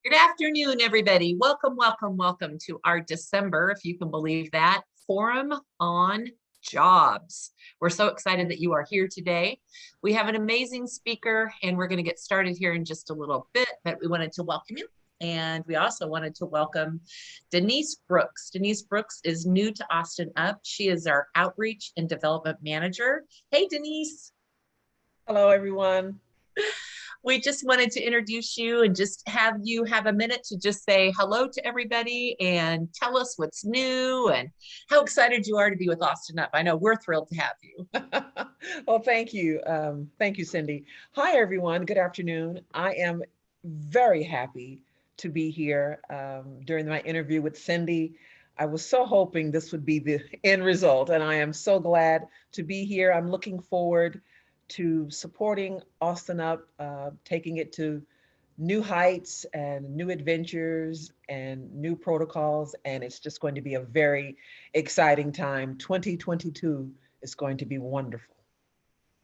Good afternoon, everybody. Welcome, welcome, welcome to our December, if you can believe that, Forum on Jobs. We're so excited that you are here today. We have an amazing speaker, and we're going to get started here in just a little bit, but we wanted to welcome you. And we also wanted to welcome Denise Brooks. Denise Brooks is new to Austin Up. She is our Outreach and Development Manager. Hey, Denise. Hello, everyone. We just wanted to introduce you and just have you have a minute to just say hello to everybody and tell us what's new and how excited you are to be with Austin Up. I know we're thrilled to have you. Well, thank you. Thank you, Cindy. Hi, everyone. Good afternoon. I am very happy to be here. During my interview with Cindy, I was so hoping this would be the end result, and I am so glad to be here. I'm looking forward to supporting Austin Up, taking it to new heights and new adventures and new protocols. And it's just going to be a very exciting time. 2022 is going to be wonderful.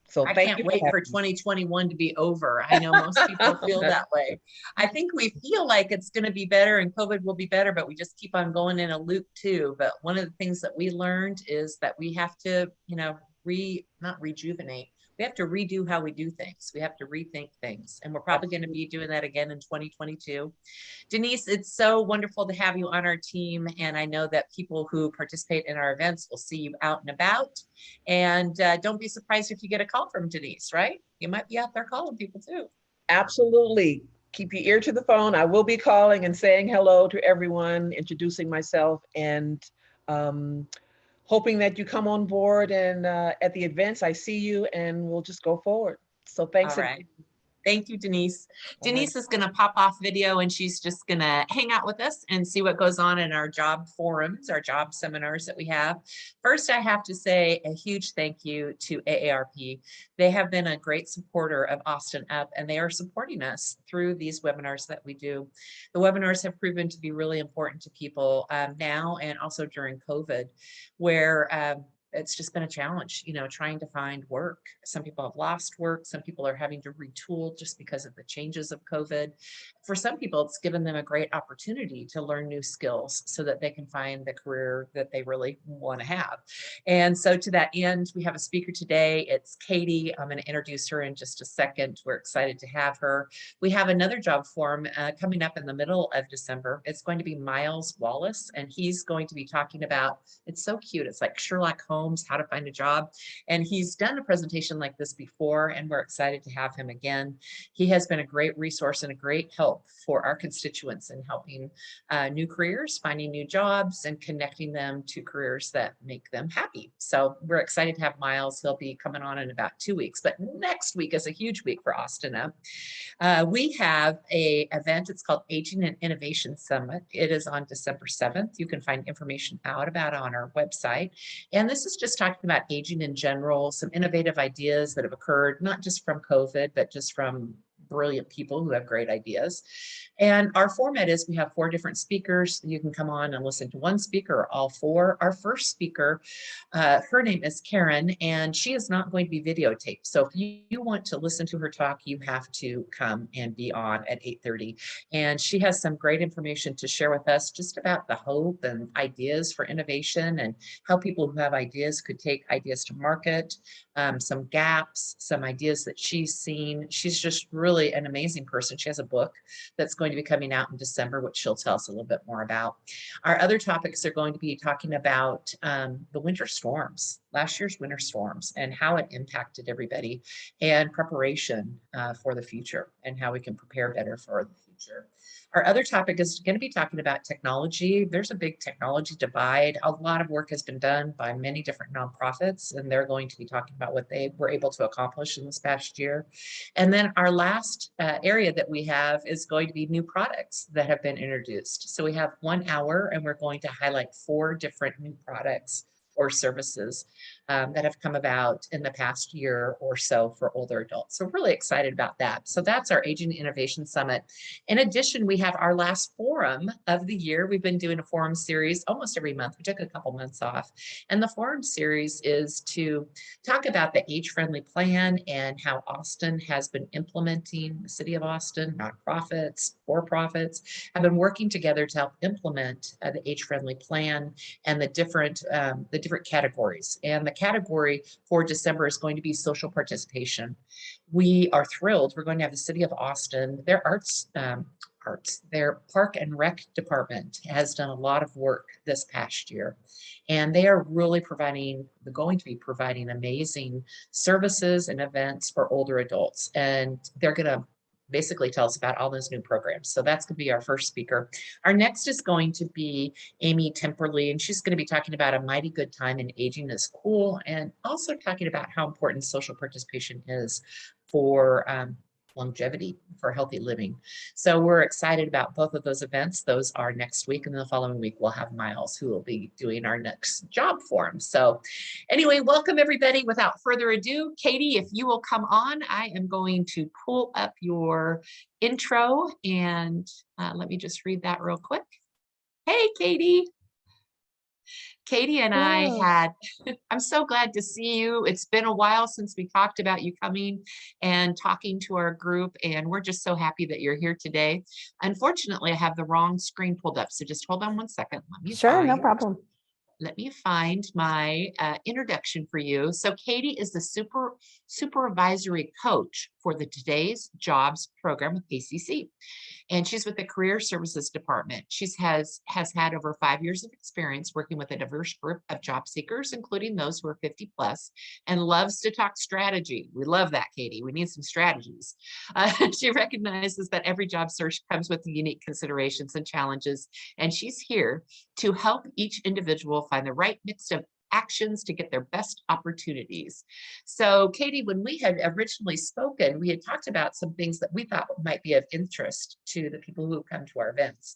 So I thank can't you for wait for having 2021 to be over. I know most people feel me. that way. I think we feel like it's going to be better and COVID will be better, but we just keep on going in a loop too. But one of the things that we learned is that we have to, not rejuvenate. We have to redo how we do things. We have to rethink things. And we're probably going to be doing that again in 2022. Denise, it's so wonderful to have you on our team. And I know that people who participate in our events will see you out and about. And don't be surprised if you get a call from Denise, right? You might be out there calling people too. Absolutely. Keep your ear to the phone. I will be calling and saying hello to everyone, introducing myself, and um, hoping that you come on board. And at the events, I see you, and we'll just go forward. So All thanks right. again. Thank you, Denise. All right. Denise is going to pop off video and she's just going to hang out with us and see what goes on in our job forums, our job seminars that we have. First, I have to say a huge thank you to AARP. They have been a great supporter of Austin Up and they are supporting us through these webinars that we do. The webinars have proven to be really important to people now and also during COVID, where it's just been a challenge, trying to find work. Some people have lost work. Some people are having to retool just because of the changes of COVID. For some people, it's given them a great opportunity to learn new skills so that they can find the career that they really want to have. And so to that end, we have a speaker today. It's Katie. I'm going to introduce her in just a second. We're excited to have her. We have another job forum coming up in the middle of December. It's going to be Miles Wallace, and he's going to be talking about, it's so cute. It's like Sherlock Holmes, how to find a job. And he's done a presentation like this before, and we're excited to have him again. He has been a great resource and a great help for our constituents in helping new careers, finding new jobs, and connecting them to careers that make them happy. So we're excited to have Miles. He'll be coming on in about 2 weeks, but next week is a huge week for Austin Up. We have a event. It's called Aging and Innovation Summit. It is on December 7th. You can find information out about it on our website. And this is just talking about aging in general, some innovative ideas that have occurred, not just from COVID, but just from brilliant people who have great ideas. And our format is we have 4 different speakers. You can come on and listen to one speaker or all 4. Our first speaker, her name is Karen, and she is not going to be videotaped. So if you want to listen to her talk, you have to come and be on at 8:30. And she has some great information to share with us just about the hope and ideas for innovation and how people who have ideas could take ideas to market, some gaps, some ideas that she's seen. She's just really an amazing person. She has a book that's going to be coming out in December, which she'll tell us a little bit more about. Our other topics are going to be talking about the winter storms, last year's winter storms, and how it impacted everybody, and preparation for the future and how we can prepare better for the future. Our other topic is going to be talking about technology. There's a big technology divide. A lot of work has been done by many different nonprofits, and they're going to be talking about what they were able to accomplish in this past year. And then our last area that we have is going to be new products that have been introduced. So we have 1 hour, and we're going to highlight 4 different new products or services that have come about in the past year or so for older adults. So we're really excited about that. So that's our Aging Innovation Summit. In addition, we have our last forum of the year. We've been doing a forum series almost every month. We took a couple months off. And the forum series is to talk about the age-friendly plan and how Austin has been implementing, the city of Austin, nonprofits, for-profits, have been working together to help implement the age-friendly plan and the different categories. And the category for December is going to be social participation. We are thrilled. We're going to have the city of Austin, their their park and rec department has done a lot of work this past year. And they are really going to be providing amazing services and events for older adults. And they're going to basically tell us about all those new programs. So that's going to be our first speaker. Our next is going to be Amy Temperley, and she's going to be talking about a mighty good time in aging is cool, and also talking about how important social participation is for longevity, for healthy living. So we're excited about both of those events. Those are next week, and the following week we'll have Miles, who will be doing our next job forum. So anyway, welcome everybody. Without further ado, Katie, if you will come on, I am going to pull up your intro, and let me just read that real quick. Hey, Katie. Katie and I had, I'm so glad to see you. It's been a while since we talked about you coming and talking to our group, and we're just so happy that you're here today. Unfortunately, I have the wrong screen pulled up, so just hold on one second. Sure, no problem. Let me find my introduction for you. So Katie is the supervisory coach for the Today's Jobs program with ACC. And she's with the Career Services Department. She has had over 5 years of experience working with a diverse group of job seekers, including those who are 50 plus, and loves to talk strategy. We love that, Katie. We need some strategies. She recognizes that every job search comes with unique considerations and challenges, and she's here to help each individual find the right mix of actions to get their best opportunities. So Katie, when we had originally spoken, we had talked about some things that we thought might be of interest to the people who come to our events.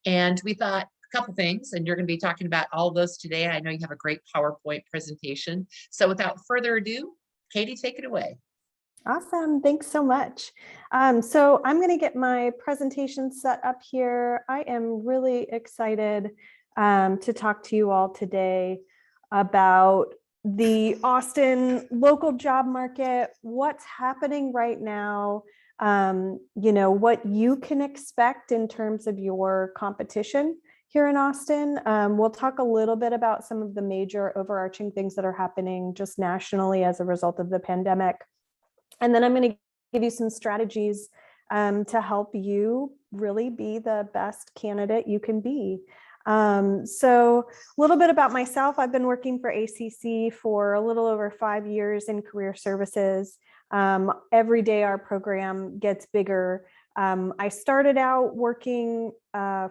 And we thought a couple things, and you're going to be talking about all of those today. I know you have a great PowerPoint presentation. So without further ado, Katie, take it away. Awesome. Thanks so much. So I'm going to get my presentation set up here. I am really excited to talk to you all today about the Austin local job market, what's happening right now, what you can expect in terms of your competition here in Austin. We'll talk a little bit about some of the major overarching things that are happening just nationally as a result of the pandemic. And then I'm going to give you some strategies to help you really be the best candidate you can be. So a little bit about myself. I've been working for ACC for a little over 5 years in career services. Every day our program gets bigger. I started out working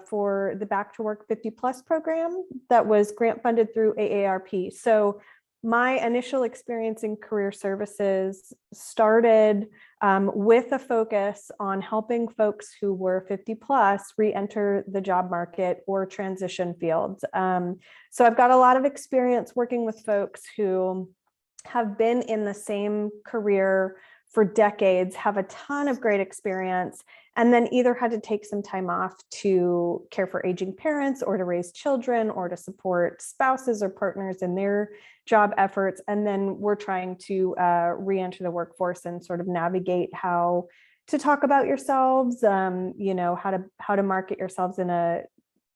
for the Back to Work 50 Plus program that was grant funded through AARP. So my initial experience in career services started with a focus on helping folks who were 50 plus re-enter the job market or transition fields. So I've got a lot of experience working with folks who have been in the same career for decades, have a ton of great experience, and then either had to take some time off to care for aging parents or to raise children or to support spouses or partners in their job efforts. And then we're trying to re-enter the workforce and sort of navigate how to talk about yourselves, how to market yourselves in a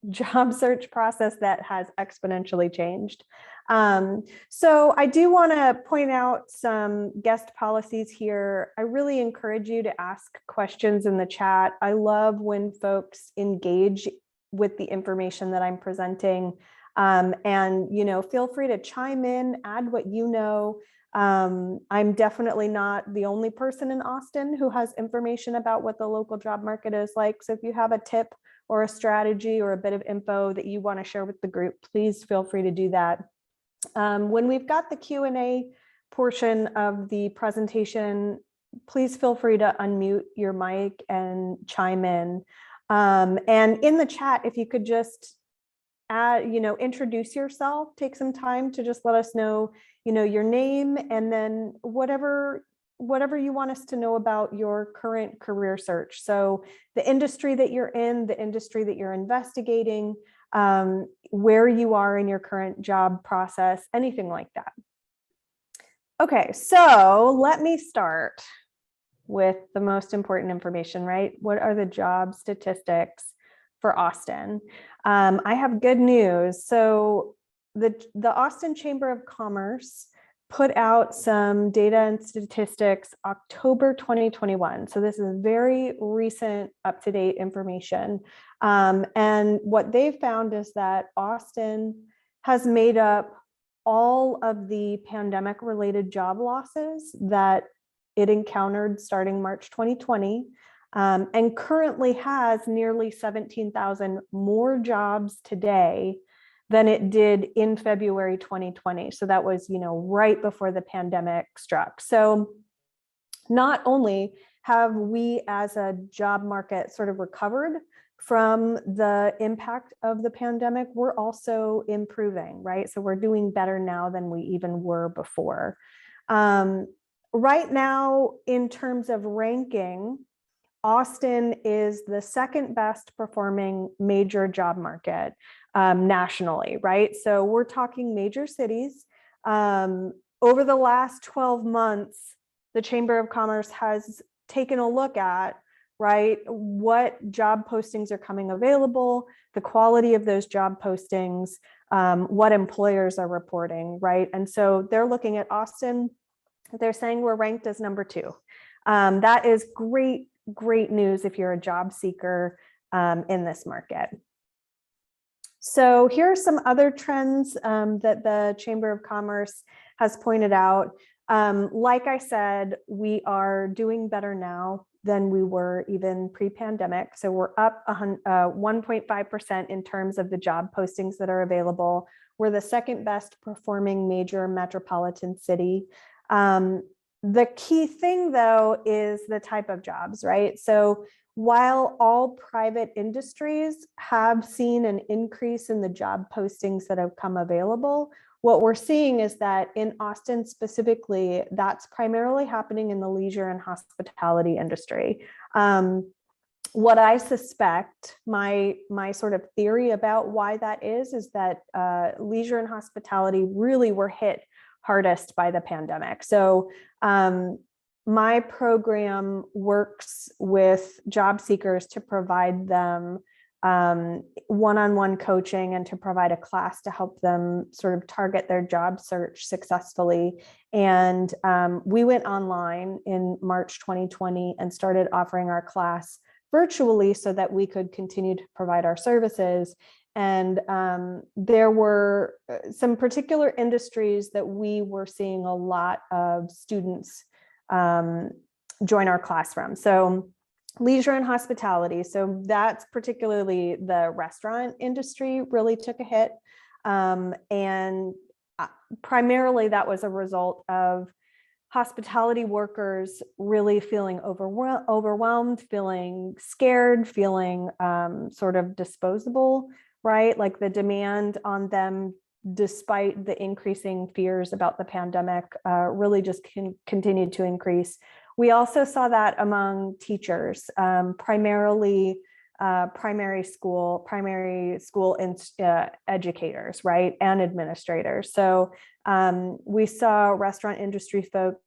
job search process that has exponentially changed. So I do want to point out some guest policies here. I really encourage you to ask questions in the chat. I love when folks engage with the information that I'm presenting. And feel free to chime in, add what you know. I'm definitely not the only person in Austin who has information about what the local job market is like. So if you have a tip or a strategy or a bit of info that you want to share with the group, please feel free to do that. When we've got the Q&A portion of the presentation, please feel free to unmute your mic and chime in. And in the chat, if you could just introduce yourself, take some time to just let us know, your name, and then whatever you want us to know about your current career search. So the industry that you're in, the industry that you're investigating, where you are in your current job process, anything like that. Okay, so let me start with the most important information, right? What are the job statistics for Austin? I have good news. So the Austin Chamber of Commerce put out some data and statistics October 2021. So this is very recent, up-to-date information. And what they found is that Austin has made up all of the pandemic-related job losses that it encountered starting March 2020, and currently has nearly 17,000 more jobs today than it did in February 2020. So that was, right before the pandemic struck. So not only have we as a job market sort of recovered from the impact of the pandemic, we're also improving, right? So we're doing better now than we even were before. Right now, in terms of ranking, Austin is the second best performing major job market nationally, right? So we're talking major cities. Over the last 12 months, the Chamber of Commerce has taken a look at, right, what job postings are coming available, the quality of those job postings, what employers are reporting, right? And so they're looking at Austin. They're saying we're ranked as number 2. That is great news if you're a job seeker in this market. So here are some other trends that the Chamber of Commerce has pointed out. Like I said, we are doing better now than we were even pre-pandemic. So we're up 1.5% in terms of the job postings that are available. We're the second best performing major metropolitan city. The key thing, though, is the type of jobs, right? So while all private industries have seen an increase in the job postings that have come available, what we're seeing is that in Austin specifically, that's primarily happening in the leisure and hospitality industry. What I suspect, my sort of theory about why that is that leisure and hospitality really were hit hardest by the pandemic. So my program works with job seekers to provide them one-on-one coaching and to provide a class to help them sort of target their job search successfully. And we went online in March 2020 and started offering our class virtually so that we could continue to provide our services. And there were some particular industries that we were seeing a lot of students join our class from. So leisure and hospitality. So that's particularly the restaurant industry really took a hit. And primarily that was a result of hospitality workers really feeling overwhelmed, feeling scared, feeling sort of disposable, right? Like the demand on them, despite the increasing fears about the pandemic, really just continued to increase. We also saw that among teachers, primarily primary school educators, right, and administrators. So we saw restaurant industry folks,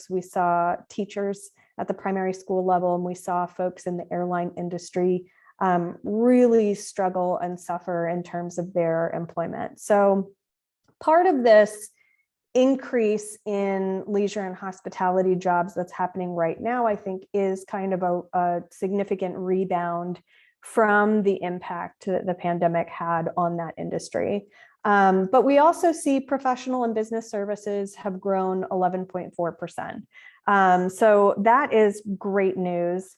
we saw teachers at the primary school level, and we saw folks in the airline industry really struggle and suffer in terms of their employment. So part of this increase in leisure and hospitality jobs that's happening right now, I think, is kind of a significant rebound from the impact that the pandemic had on that industry. But we also see professional and business services have grown 11.4%. So that is great news.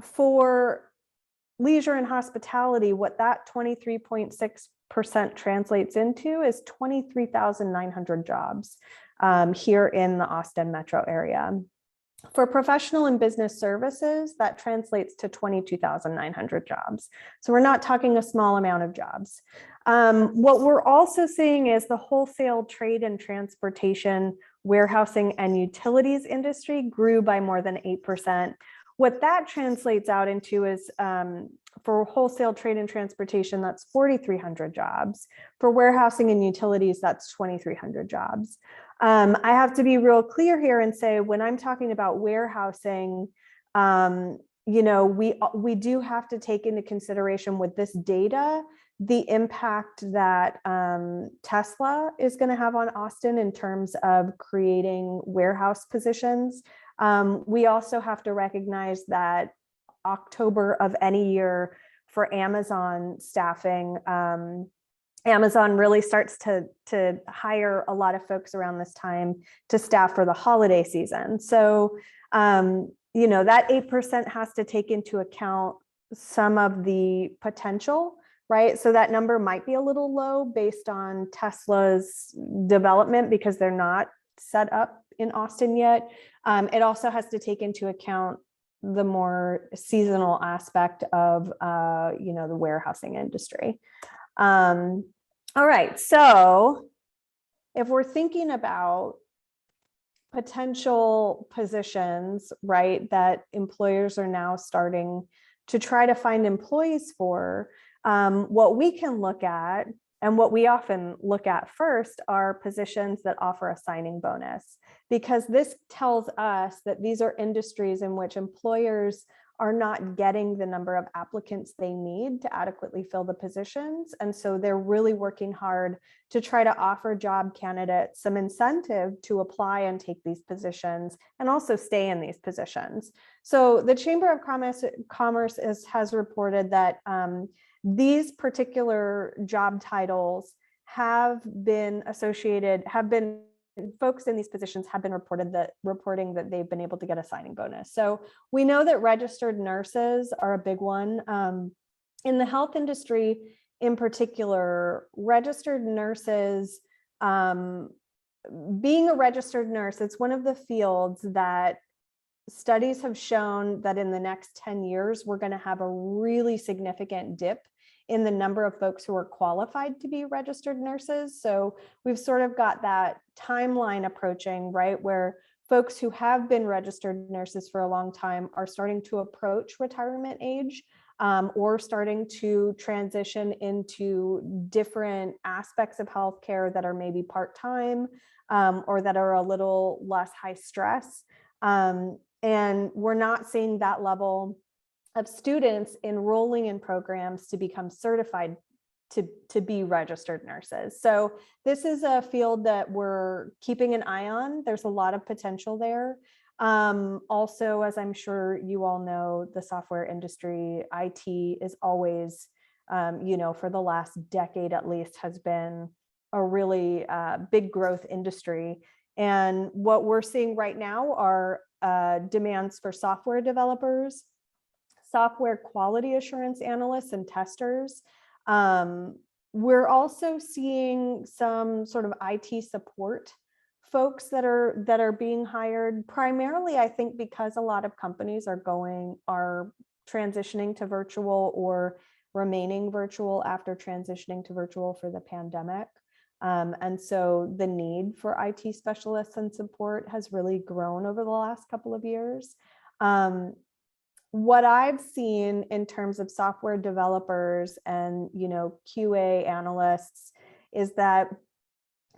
For leisure and hospitality, what that 23.6% translates into is 23,900 jobs here in the Austin metro area. For professional and business services, that translates to 22,900 jobs. So we're not talking a small amount of jobs. What we're also seeing is the wholesale trade and transportation, warehousing and utilities industry grew by more than 8%. What that translates out into is for wholesale trade and transportation, that's 4,300 jobs. For warehousing and utilities, that's 2,300 jobs. I have to be real clear here and say, when I'm talking about warehousing, you know, we do have to take into consideration with this data, the impact that Tesla is going to have on Austin in terms of creating warehouse positions. We also have to recognize that October of any year for Amazon staffing, Amazon really starts to hire a lot of folks around this time to staff for the holiday season. So, you know, that 8% has to take into account some of the potential, right? So that number might be a little low based on Tesla's development because they're not set up in Austin yet. It also has to take into account the more seasonal aspect of, you know, the warehousing industry. All right, so if we're thinking about potential positions, right, that employers are now starting to try to find employees for, what we can look at and what we often look at first are positions that offer a signing bonus, because this tells us that these are industries in which employers are not getting the number of applicants they need to adequately fill the positions. And so they're really working hard to try to offer job candidates some incentive to apply and take these positions and also stay in these positions. So the Chamber of Commerce has reported that these particular job titles have been folks in these positions have been reporting that they've been able to get a signing bonus. So we know that registered nurses are a big one. In the health industry in particular, registered nurses, being a registered nurse, it's one of the fields that studies have shown that in the next 10 years, we're going to have a really significant dip in the number of folks who are qualified to be registered nurses. So we've sort of got that timeline approaching, right, where folks who have been registered nurses for a long time are starting to approach retirement age, or starting to transition into different aspects of healthcare that are maybe part-time, or that are a little less high stress. And we're not seeing that level of students enrolling in programs to become certified to be registered nurses. So this is a field that we're keeping an eye on. There's a lot of potential there. Also, as I'm sure you all know, the software industry, IT is always, you know, for the last decade at least, has been a really big growth industry. And what we're seeing right now are demands for software developers, software quality assurance analysts and testers. We're also seeing some sort of IT support folks that are being hired, primarily, I think, because a lot of companies are transitioning to virtual or remaining virtual after transitioning to virtual for the pandemic. And so the need for IT specialists and support has really grown over the last couple of years. What I've seen in terms of software developers and, you know, QA analysts is that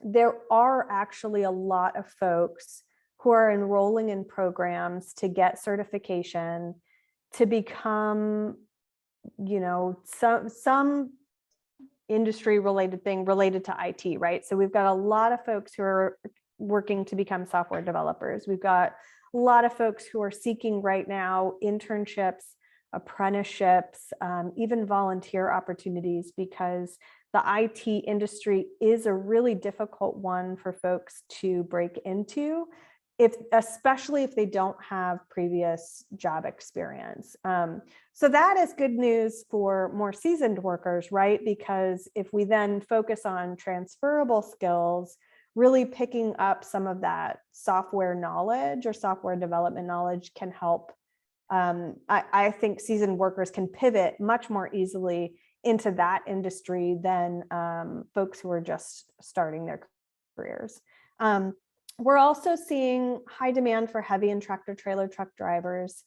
there are actually a lot of folks who are enrolling in programs to get certification to become, you know, some industry related thing related to IT, right? So we've got a lot of folks who are working to become software developers. We've got a lot of folks who are seeking right now internships, apprenticeships, even volunteer opportunities, because the IT industry is a really difficult one for folks to break into, especially if they don't have previous job experience. So that is good news for more seasoned workers, right? Because if we then focus on transferable skills, really picking up some of that software knowledge or software development knowledge can help. I think seasoned workers can pivot much more easily into that industry than folks who are just starting their careers. We're also seeing high demand for heavy and tractor trailer truck drivers,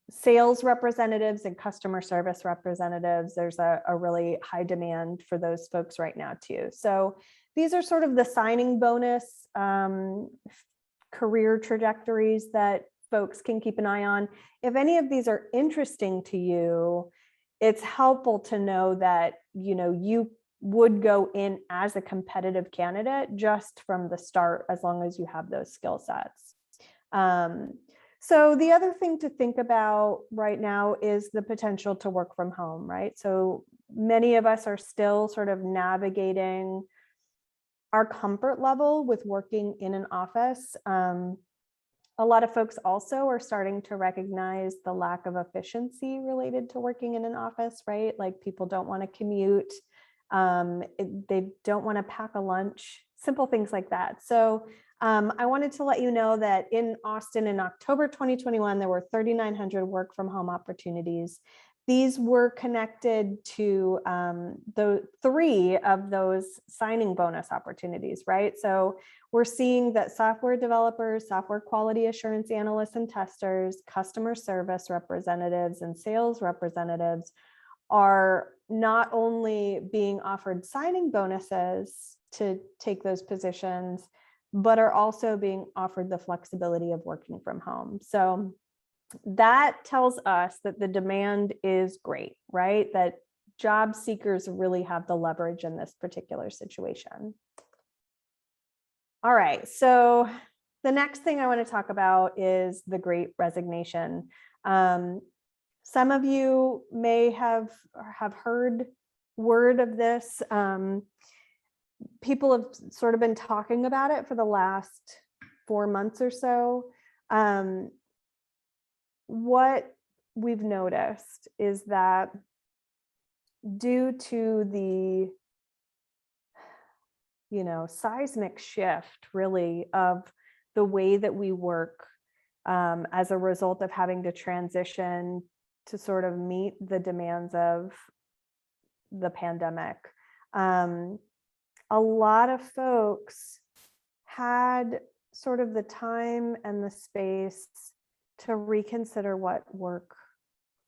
sales representatives and customer service representatives. There's a really high demand for those folks right now too. So these are sort of the signing bonus career trajectories that folks can keep an eye on. If any of these are interesting to you, it's helpful to know that, you know, you would go in as a competitive candidate just from the start, as long as you have those skill sets. So the other thing to think about right now is the potential to work from home, right? So many of us are still sort of navigating our comfort level with working in an office. A lot of folks also are starting to recognize the lack of efficiency related to working in an office, right? Like people don't want to commute. They don't want to pack a lunch, simple things like that. So I wanted to let you know that in Austin in October 2021, there were 3,900 work from home opportunities. These were connected to the 3 of those signing bonus opportunities, right? So we're seeing that software developers, software quality assurance analysts and testers, customer service representatives, and sales representatives are not only being offered signing bonuses to take those positions, but are also being offered the flexibility of working from home. So that tells us that the demand is great, right? That job seekers really have the leverage in this particular situation. All right, so the next thing I want to talk about is the Great Resignation. Some of you may have heard word of this. People have sort of been talking about it for the last 4 months or so. What we've noticed is that due to the, you know, seismic shift really of the way that we work as a result of having to transition to sort of meet the demands of the pandemic, a lot of folks had sort of the time and the space to reconsider what work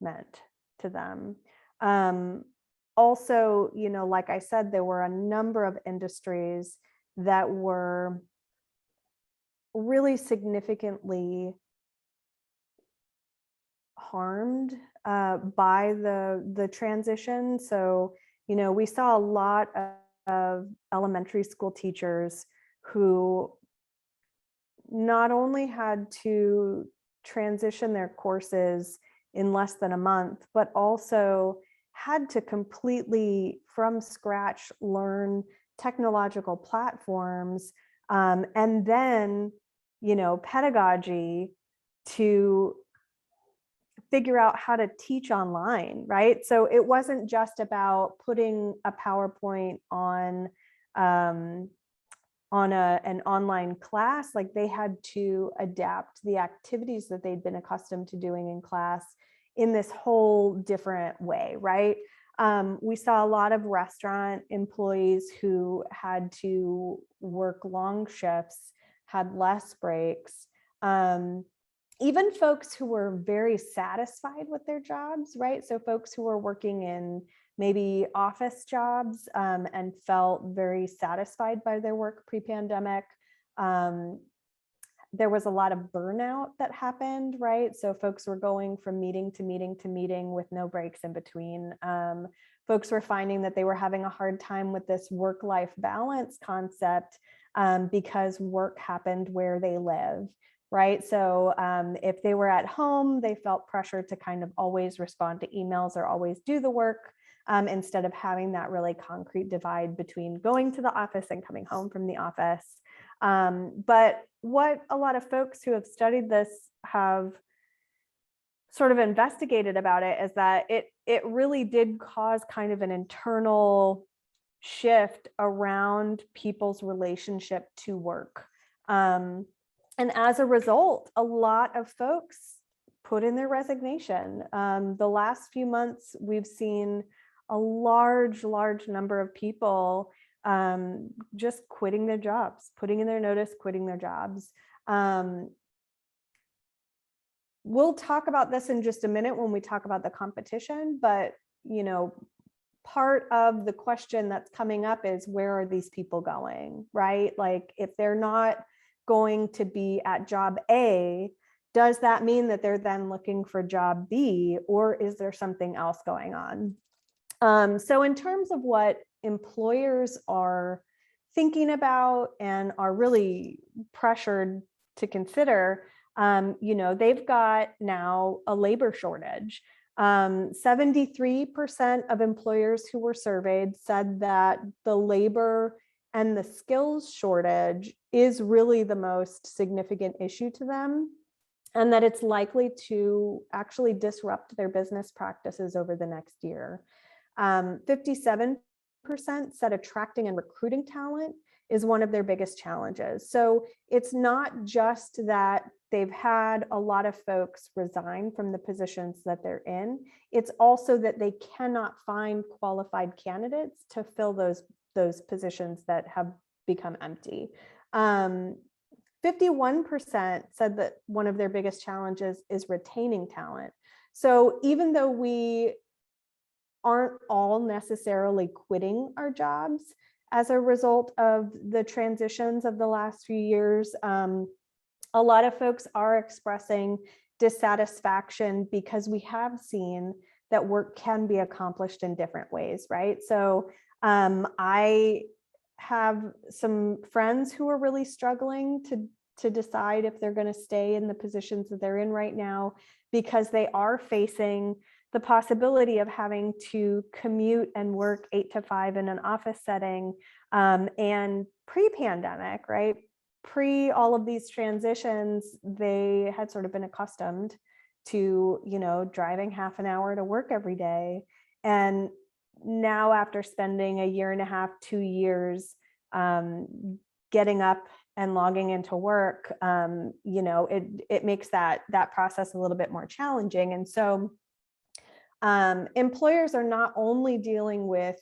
meant to them. Also, you know, like I said, there were a number of industries that were really significantly harmed by the transition. So, you know, we saw a lot of elementary school teachers who not only had to transition their courses in less than a month, but also had to completely from scratch learn technological platforms and then, you know, pedagogy to figure out how to teach online, right? So it wasn't just about putting a PowerPoint on an online class. Like they had to adapt the activities that they'd been accustomed to doing in class in this whole different way, right? We saw a lot of restaurant employees who had to work long shifts, had less breaks. Even folks who were very satisfied with their jobs, right? So folks who were working in maybe office jobs and felt very satisfied by their work pre-pandemic. There was a lot of burnout that happened, right? So folks were going from meeting to meeting to meeting with no breaks in between. Folks were finding that they were having a hard time with this work-life balance concept because work happened where they live, right? So if they were at home, they felt pressure to kind of always respond to emails or always do the work instead of having that really concrete divide between going to the office and coming home from the office. But what a lot of folks who have studied this have sort of investigated about it is that it really did cause kind of an internal shift around people's relationship to work. And as a result, a lot of folks put in their resignation. The last few months, we've seen a large number of people just quitting their jobs, putting in their notice, quitting their jobs. We'll talk about this in just a minute when we talk about the competition, but part of the question that's coming up is, where are these people going, right? Like, if they're not going to be at job A, does that mean that they're then looking for job B, or is there something else going on? So in terms of what employers are thinking about and are really pressured to consider, they've got now a labor shortage. 73% of employers who were surveyed said that the labor and the skills shortage is really the most significant issue to them, and that it's likely to actually disrupt their business practices over the next year. 57% said attracting and recruiting talent is one of their biggest challenges. So it's not just that they've had a lot of folks resign from the positions that they're in, it's also that they cannot find qualified candidates to fill those positions that have become empty. 51% said that one of their biggest challenges is retaining talent. So even though we aren't all necessarily quitting our jobs as a result of the transitions of the last few years, a lot of folks are expressing dissatisfaction because we have seen that work can be accomplished in different ways, right? So I have some friends who are really struggling to decide if they're going to stay in the positions that they're in right now, because they are facing the possibility of having to commute and work 8 to 5 in an office setting. And pre-pandemic, right? Pre all of these transitions, they had sort of been accustomed to, driving half an hour to work every day. And now, after spending a year and a half, 2 years, getting up and logging into work, it makes that process a little bit more challenging. And so employers are not only dealing with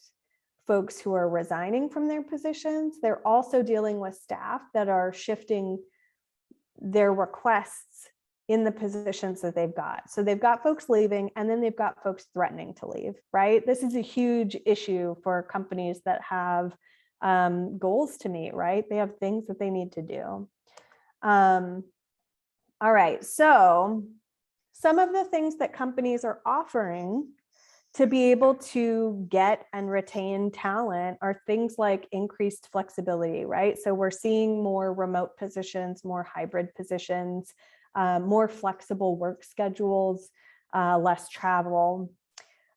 folks who are resigning from their positions, they're also dealing with staff that are shifting their requests in the positions that they've got. So they've got folks leaving, and then they've got folks threatening to leave, right? This is a huge issue for companies that have goals to meet, right? They have things that they need to do. All right, so some of the things that companies are offering to be able to get and retain talent are things like increased flexibility, right? So we're seeing more remote positions, more hybrid positions, more flexible work schedules, less travel.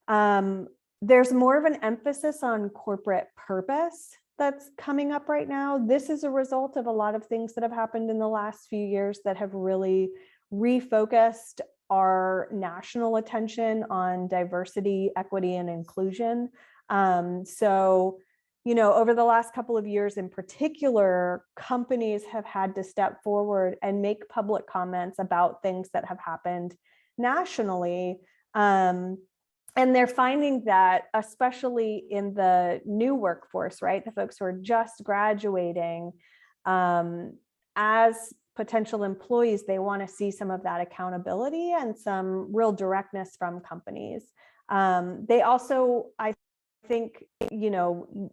There's more of an emphasis on corporate purpose that's coming up right now. This is a result of a lot of things that have happened in the last few years that have really refocused our national attention on diversity, equity, and inclusion. So, over the last couple of years in particular, companies have had to step forward and make public comments about things that have happened nationally. And they're finding that, especially in the new workforce, right, the folks who are just graduating, as potential employees, they want to see some of that accountability and some real directness from companies. They also, I think,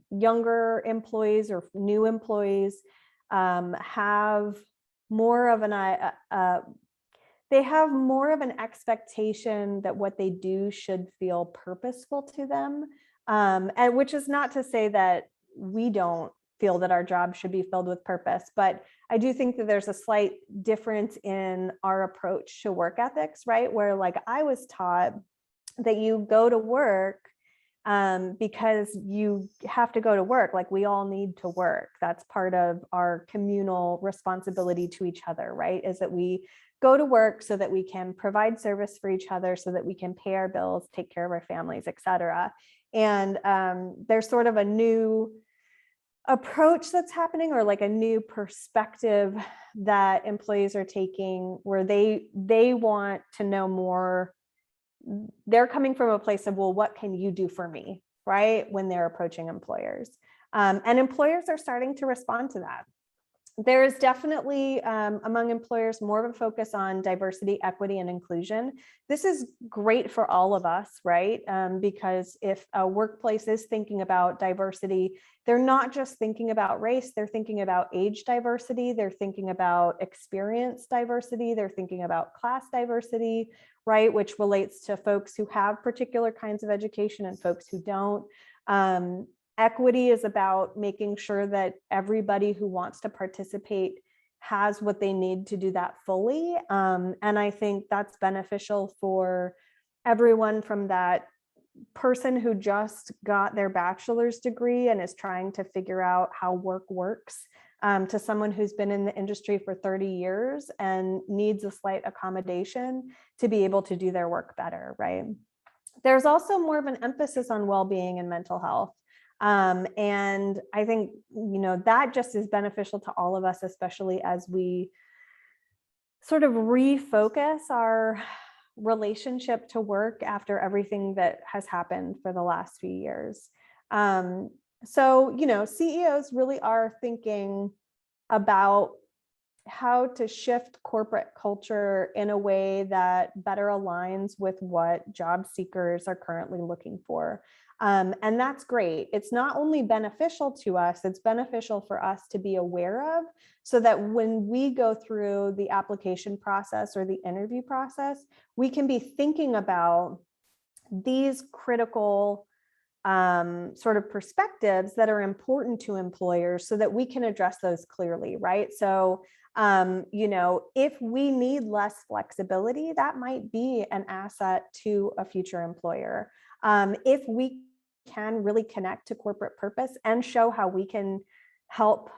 younger employees or new employees have more of an expectation that what they do should feel purposeful to them, and which is not to say that we don't feel that our job should be filled with purpose, but I do think that there's a slight difference in our approach to work ethics, right? Where, like, I was taught that you go to work because you have to go to work. Like, we all need to work. That's part of our communal responsibility to each other, right? Is that we go to work so that we can provide service for each other, so that we can pay our bills, take care of our families, et cetera. And there's sort of a new approach that's happening, or like a new perspective that employees are taking, where they want to know more. They're coming from a place of, well, what can you do for me, right? When they're approaching employers. And employers are starting to respond to that. There is definitely among employers more of a focus on diversity, equity, and inclusion. This is great for all of us, right? Because if a workplace is thinking about diversity, they're not just thinking about race, they're thinking about age diversity, they're thinking about experience diversity, they're thinking about class diversity, right? Which relates to folks who have particular kinds of education and folks who don't. Equity is about making sure that everybody who wants to participate has what they need to do that fully. And I think that's beneficial for everyone, from that person who just got their bachelor's degree and is trying to figure out how work works, to someone who's been in the industry for 30 years and needs a slight accommodation to be able to do their work better, right? There's also more of an emphasis on well-being and mental health. And I think, that just is beneficial to all of us, especially as we sort of refocus our relationship to work after everything that has happened for the last few years. So, CEOs really are thinking about how to shift corporate culture in a way that better aligns with what job seekers are currently looking for. And that's great. It's not only beneficial to us, it's beneficial for us to be aware of, so that when we go through the application process or the interview process, we can be thinking about these critical sort of perspectives that are important to employers, so that we can address those clearly, right? So, if we need less flexibility, that might be an asset to a future employer. If we can really connect to corporate purpose and show how we can help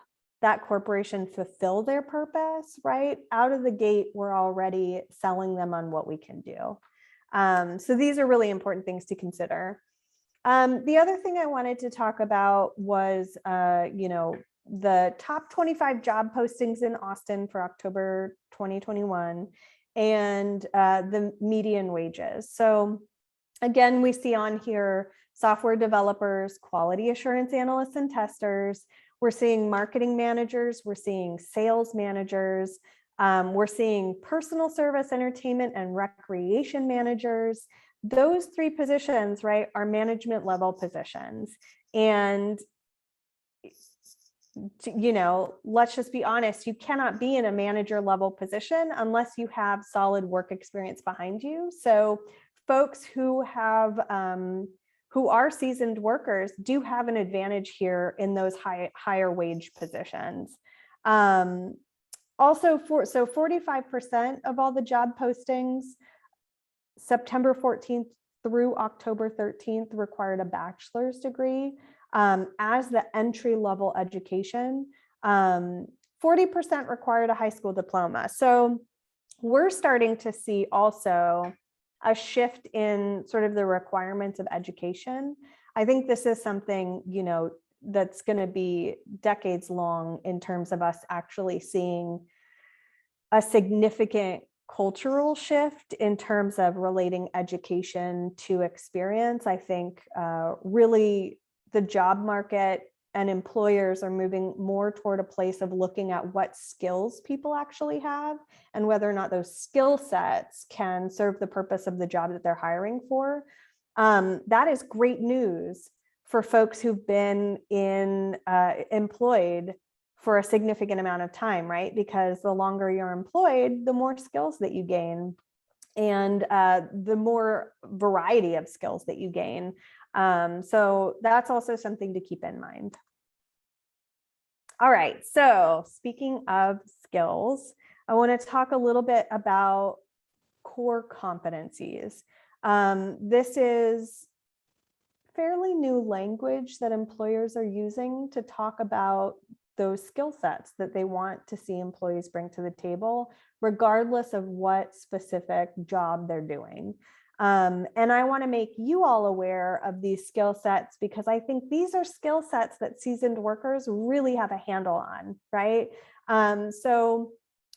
that corporation fulfill their purpose, right? Out of the gate, we're already selling them on what we can do. So these are really important things to consider. The other thing I wanted to talk about was, the top 25 job postings in Austin for October 2021, and the median wages. So again, we see on here software developers, quality assurance analysts and testers. We're seeing marketing managers, we're seeing sales managers, we're seeing personal service, entertainment, and recreation managers. Those three positions, right, are management level positions. And let's just be honest, you cannot be in a manager level position unless you have solid work experience behind you. So folks who are seasoned workers do have an advantage here in those higher wage positions. Also, 45% of all the job postings, September 14th through October 13th, required a bachelor's degree as the entry level education. 40% required a high school diploma. So we're starting to see also a shift in sort of the requirements of education. I think this is something, that's going to be decades long in terms of us actually seeing a significant cultural shift in terms of relating education to experience. I think really the job market and employers are moving more toward a place of looking at what skills people actually have and whether or not those skill sets can serve the purpose of the job that they're hiring for. That is great news for folks who've been employed for a significant amount of time, right? Because the longer you're employed, the more skills that you gain and the more variety of skills that you gain. So that's also something to keep in mind. All right, so speaking of skills, I want to talk a little bit about core competencies. This is fairly new language that employers are using to talk about those skill sets that they want to see employees bring to the table, regardless of what specific job they're doing. And I want to make you all aware of these skill sets because I think these are skill sets that seasoned workers really have a handle on, right? So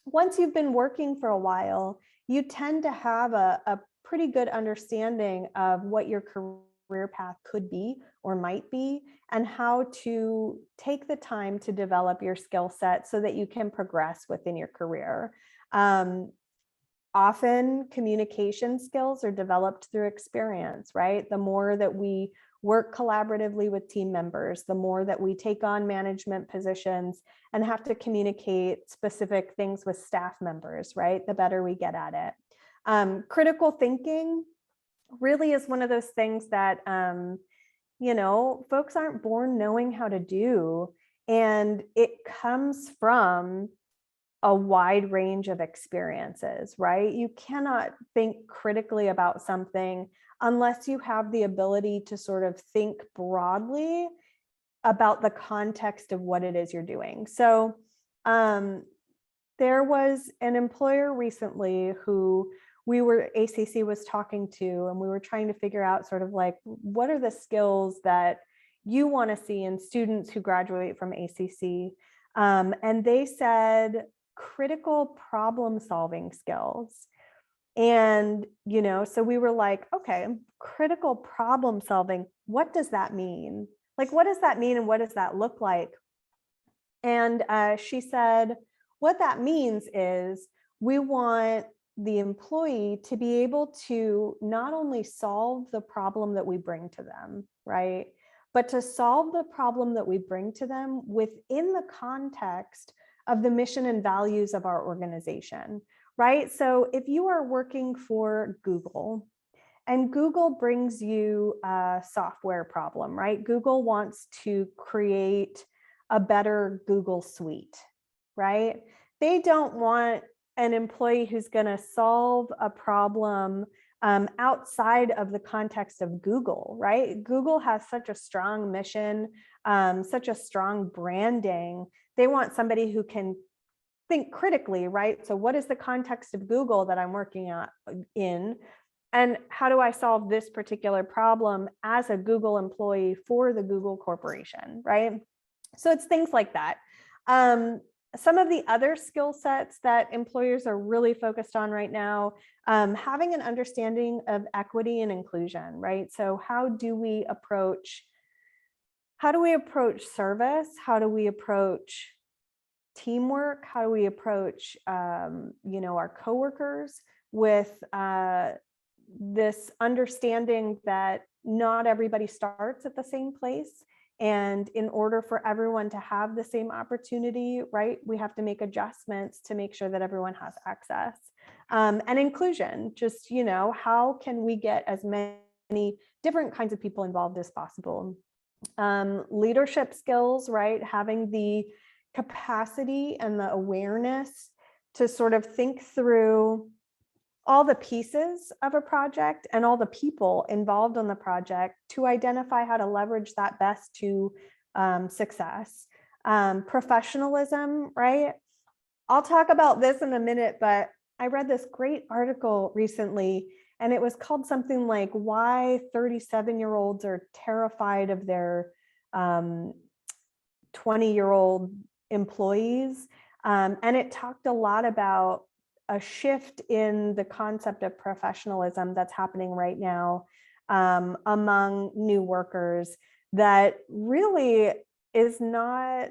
once you've been working for a while, you tend to have a pretty good understanding of what your career path could be or might be, and how to take the time to develop your skill set so that you can progress within your career. Often communication skills are developed through experience, right? The more that we work collaboratively with team members, the more that we take on management positions and have to communicate specific things with staff members, right? The better we get at it. Critical thinking really is one of those things that, folks aren't born knowing how to do. And it comes from a wide range of experiences, right? You cannot think critically about something unless you have the ability to sort of think broadly about the context of what it is you're doing. So there was an employer recently who ACC was talking to, and we were trying to figure out sort of like, what are the skills that you want to see in students who graduate from ACC? And they said critical problem solving skills. And, so we were like, okay, critical problem solving, what does that mean? Like, what does that mean? And what does that look like? And she said, what that means is we want the employee to be able to not only solve the problem that we bring to them, right? But to solve the problem that we bring to them within the context of the mission and values of our organization, right? So if you are working for Google and Google brings you a software problem, right? Google wants to create a better Google suite, right? They don't want an employee who's going to solve a problem outside of the context of Google, right? Google has such a strong mission, such a strong branding. They want somebody who can think critically, right? So what is the context of Google that I'm working in? And how do I solve this particular problem as a Google employee for the Google corporation, right? So it's things like that. Some of the other skill sets that employers are really focused on right now, having an understanding of equity and inclusion, right? So how do we approach service? How do we approach teamwork? How do we approach, our coworkers with this understanding that not everybody starts at the same place? And in order for everyone to have the same opportunity, right, we have to make adjustments to make sure that everyone has access. And inclusion, just, how can we get as many different kinds of people involved as possible? Leadership skills, right, having the capacity and the awareness to sort of think through all the pieces of a project and all the people involved on the project to identify how to leverage that best to success. Professionalism, right? I'll talk about this in a minute, but I read this great article recently, and it was called something like why 37-year-olds are terrified of their 20-year-old employees. And it talked a lot about a shift in the concept of professionalism that's happening right now among new workers that really is not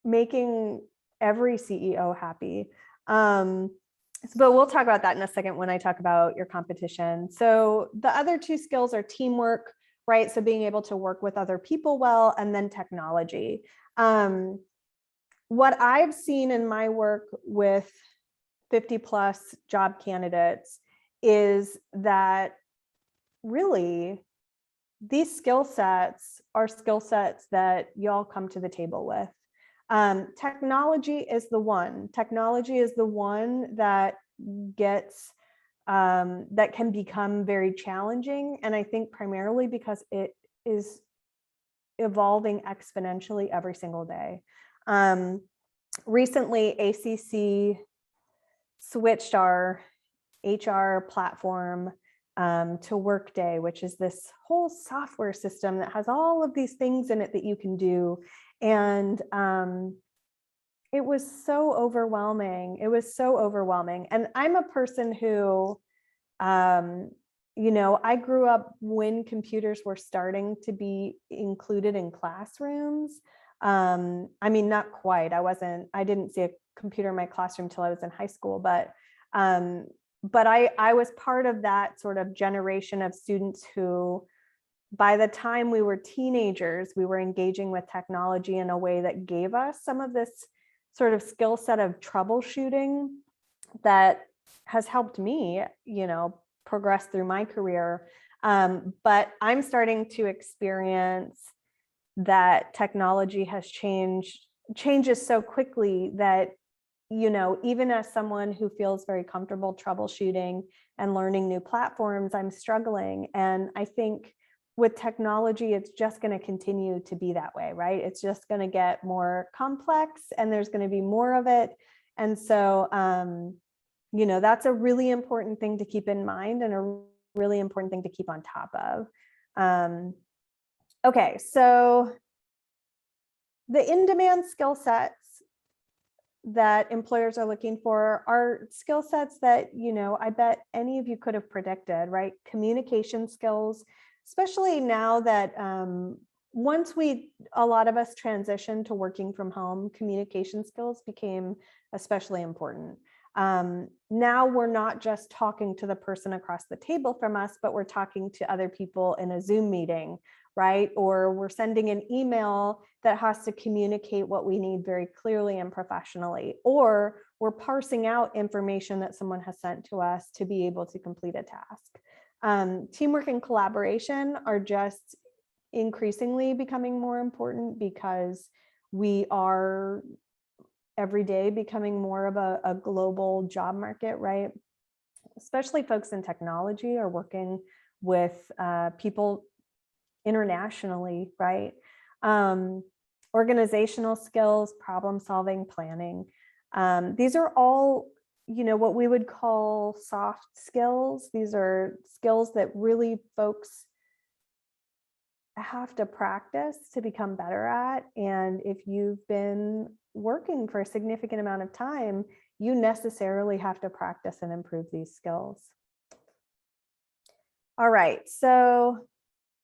making every CEO happy. But we'll talk about that in a second when I talk about your competition. So the other two skills are teamwork, right? So being able to work with other people well, and then technology. What I've seen in my work with 50 plus job candidates is that really these skill sets are skill sets that y'all come to the table with. Technology is the one that that can become very challenging. And I think primarily because it is evolving exponentially every single day. Recently, ACC switched our HR platform to Workday, which is this whole software system that has all of these things in it that you can do. And it was so overwhelming. It was so overwhelming. And I'm a person who, I grew up when computers were starting to be included in classrooms. I mean, not quite. I didn't see a computer in my classroom till I was in high school, but I was part of that sort of generation of students who, by the time we were teenagers, we were engaging with technology in a way that gave us some of this sort of skill set of troubleshooting that has helped me, progress through my career. But I'm starting to experience that technology has changes so quickly that, even as someone who feels very comfortable troubleshooting and learning new platforms, I'm struggling. And I think with technology, it's just going to continue to be that way, right? It's just going to get more complex and there's going to be more of it. And so, that's a really important thing to keep in mind and a really important thing to keep on top of. Okay, so the in-demand skill sets that employers are looking for are skill sets that, I bet any of you could have predicted, right? Communication skills, especially now that once a lot of us transitioned to working from home, communication skills became especially important. Now we're not just talking to the person across the table from us, but we're talking to other people in a Zoom meeting, right? Or we're sending an email that has to communicate what we need very clearly and professionally, or we're parsing out information that someone has sent to us to be able to complete a task. Teamwork and collaboration are just increasingly becoming more important because we are every day becoming more of a global job market, right? Especially folks in technology are working with people internationally, right? Organizational skills, problem solving, planning. These are all, what we would call soft skills. These are skills that really folks have to practice to become better at. And if you've been working for a significant amount of time, you necessarily have to practice and improve these skills. All right, so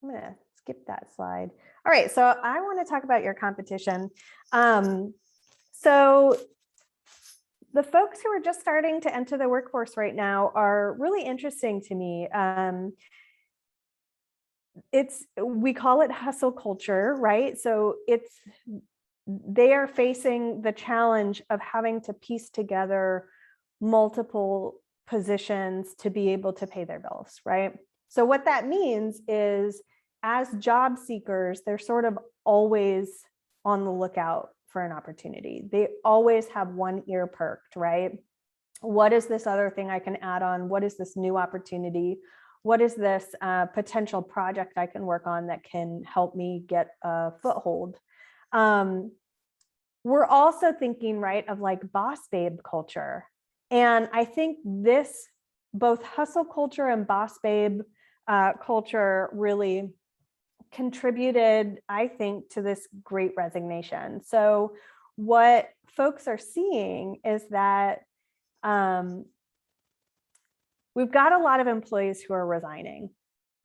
I'm going to skip that slide. All right, so I want to talk about your competition. So the folks who are just starting to enter the workforce right now are really interesting to me. We call it hustle culture, right? So they are facing the challenge of having to piece together multiple positions to be able to pay their bills, right? So what that means is, as job seekers, they're sort of always on the lookout for an opportunity. They always have one ear perked, right? What is this other thing I can add on? What is this new opportunity? What is this potential project I can work on that can help me get a foothold? We're also thinking, right, of like boss babe culture. And I think this, both hustle culture and boss babe culture, really contributed, I think, to this great resignation. So what folks are seeing is that we've got a lot of employees who are resigning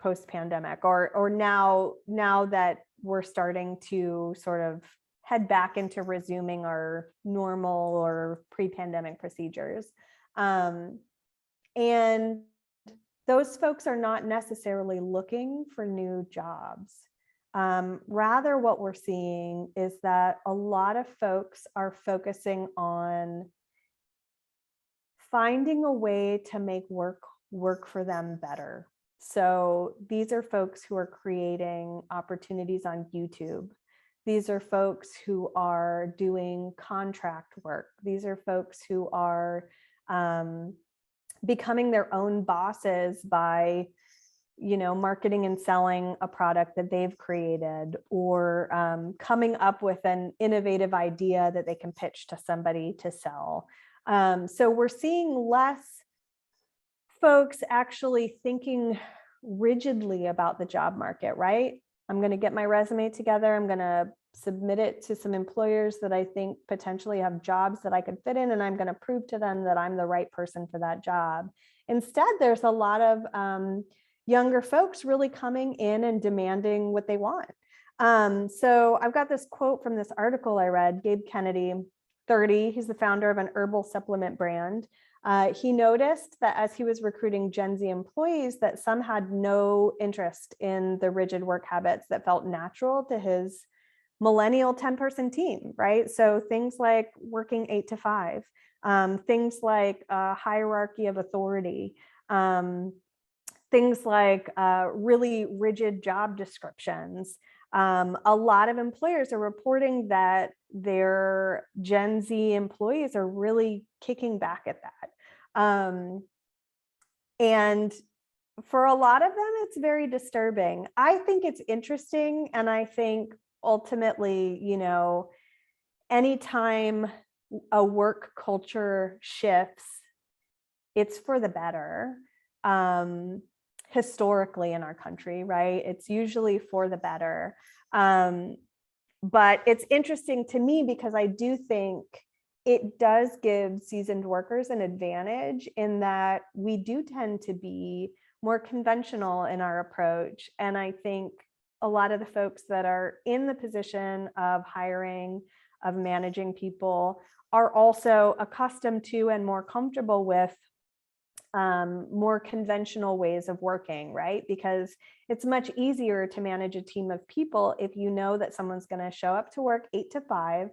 post-pandemic, or now that we're starting to sort of head back into resuming our normal or pre-pandemic procedures. And those folks are not necessarily looking for new jobs. Rather, what we're seeing is that a lot of folks are focusing on finding a way to make work for them better. So these are folks who are creating opportunities on YouTube. These are folks who are doing contract work. These are folks who are becoming their own bosses by marketing and selling a product that they've created, or coming up with an innovative idea that they can pitch to somebody to sell. So we're seeing less folks actually thinking rigidly about the job market, right? I'm going to get my resume together. I'm going to submit it to some employers that I think potentially have jobs that I could fit in, and I'm going to prove to them that I'm the right person for that job. Instead, there's a lot of younger folks really coming in and demanding what they want. So I've got this quote from this article I read. Gabe Kennedy, 30, he's the founder of an herbal supplement brand. He noticed that as he was recruiting Gen Z employees, that some had no interest in the rigid work habits that felt natural to his millennial 10-person team, right? So things like working 8 to 5, things like hierarchy of authority, things like really rigid job descriptions. A lot of employers are reporting that their Gen Z employees are really kicking back at that. And for a lot of them, it's very disturbing. I think it's interesting. And I think ultimately, anytime a work culture shifts, it's for the better. Historically in our country, right? It's usually for the better. But it's interesting to me because I do think it does give seasoned workers an advantage in that we do tend to be more conventional in our approach. And I think a lot of the folks that are in the position of hiring, of managing people, are also accustomed to and more comfortable with more conventional ways of working, right? Because it's much easier to manage a team of people if you know that someone's going to show up to work 8 to 5,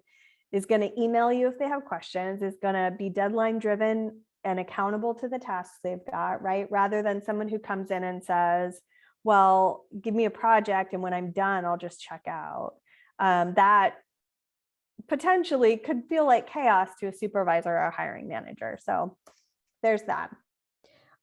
is going to email you if they have questions, is going to be deadline driven and accountable to the tasks they've got, right? Rather than someone who comes in and says, well, give me a project and when I'm done, I'll just check out. That potentially could feel like chaos to a supervisor or a hiring manager. So there's that.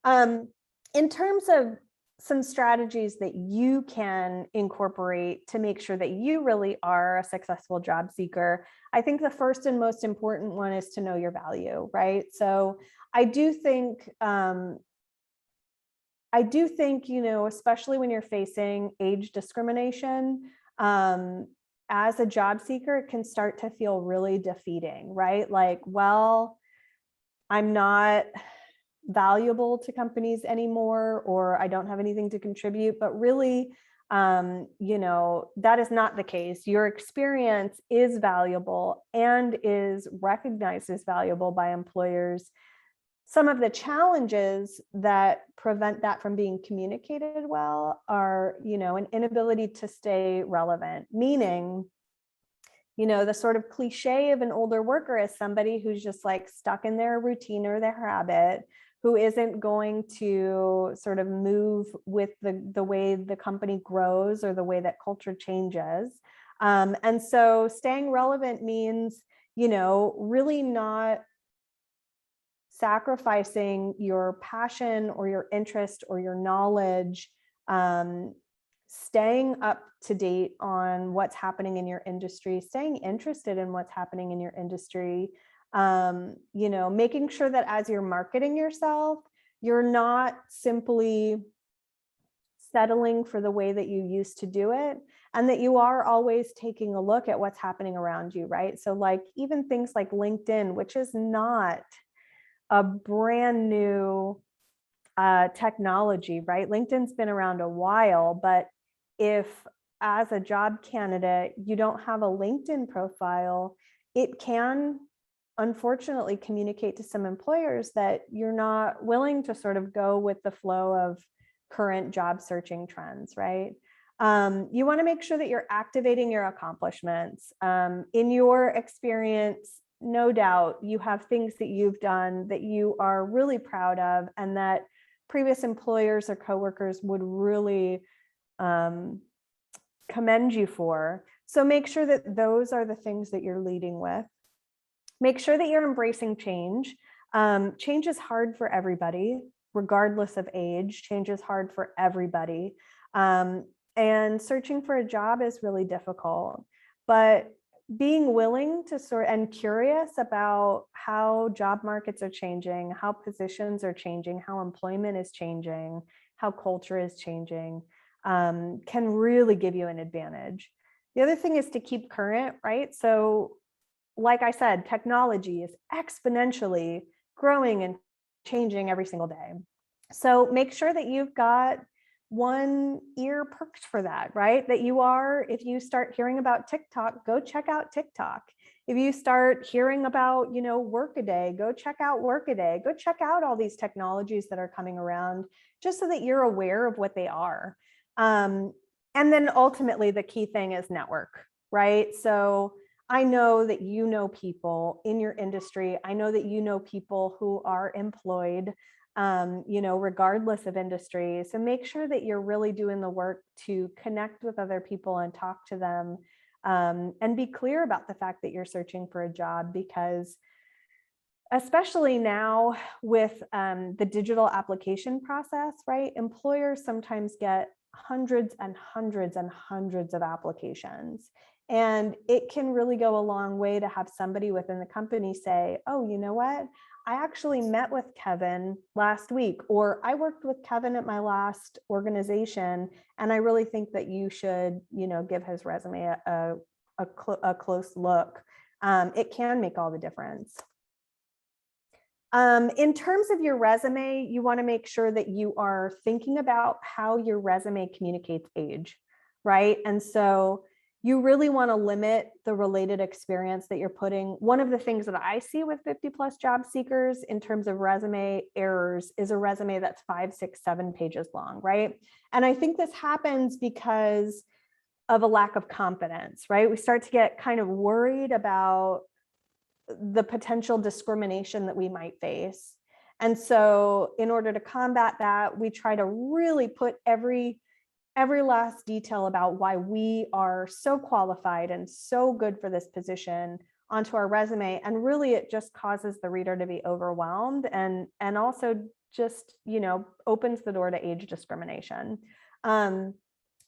In terms of some strategies that you can incorporate to make sure that you really are a successful job seeker, I think the first and most important one is to know your value, right? So I do think, especially when you're facing age discrimination, as a job seeker, it can start to feel really defeating, right? Like, well, I'm not valuable to companies anymore, or I don't have anything to contribute, but really, that is not the case. Your experience is valuable and is recognized as valuable by employers. Some of the challenges that prevent that from being communicated well are, an inability to stay relevant, meaning, the sort of cliche of an older worker is somebody who's just like stuck in their routine or their habit, who isn't going to sort of move with the way the company grows or the way that culture changes. And so staying relevant means, really not sacrificing your passion or your interest or your knowledge, staying up to date on what's happening in your industry, staying interested in what's happening in your industry, making sure that as you're marketing yourself, you're not simply settling for the way that you used to do it, and that you are always taking a look at what's happening around you, right? So like even things like LinkedIn, which is not a brand new technology, right? LinkedIn's been around a while, but if as a job candidate, you don't have a LinkedIn profile, it can unfortunately communicate to some employers that you're not willing to sort of go with the flow of current job searching trends, right? You want to make sure that you're activating your accomplishments. In your experience, no doubt you have things that you've done that you are really proud of and that previous employers or coworkers would really commend you for. So make sure that those are the things that you're leading with. Make sure that you're embracing change. Change is hard for everybody. regardless of age. Change is hard for everybody. And searching for a job is really difficult, but being willing to and curious about how job markets are changing, how positions are changing, how employment is changing, how culture is changing, can really give you an advantage. The other thing is to keep current, right? So like I said, technology is exponentially growing and changing every single day. So make sure that you've got one ear perked for that, right? That you are, if you start hearing about TikTok, go check out TikTok. If you start hearing about, Workaday, go check out Workaday, go check out all these technologies that are coming around, just so that you're aware of what they are. And then ultimately the key thing is network, right? So I know that you know people in your industry. I know that you know people who are employed, regardless of industry. So make sure that you're really doing the work to connect with other people and talk to them, and be clear about the fact that you're searching for a job, because especially now with the digital application process, right? Employers sometimes get hundreds and hundreds and hundreds of applications. And it can really go a long way to have somebody within the company say, oh, you know what? I actually met with Kevin last week, or I worked with Kevin at my last organization, and I really think that you should, give his resume a close look. It can make all the difference. In terms of your resume, you want to make sure that you are thinking about how your resume communicates age, right? And so you really want to limit the related experience that you're putting. One of the things that I see with 50+ job seekers in terms of resume errors is a resume that's 5, 6, 7 pages long, right? And I think this happens because of a lack of confidence, right? We start to get kind of worried about the potential discrimination that we might face. And so in order to combat that, we try to really put every last detail about why we are so qualified and so good for this position onto our resume. And really it just causes the reader to be overwhelmed, and also just, opens the door to age discrimination.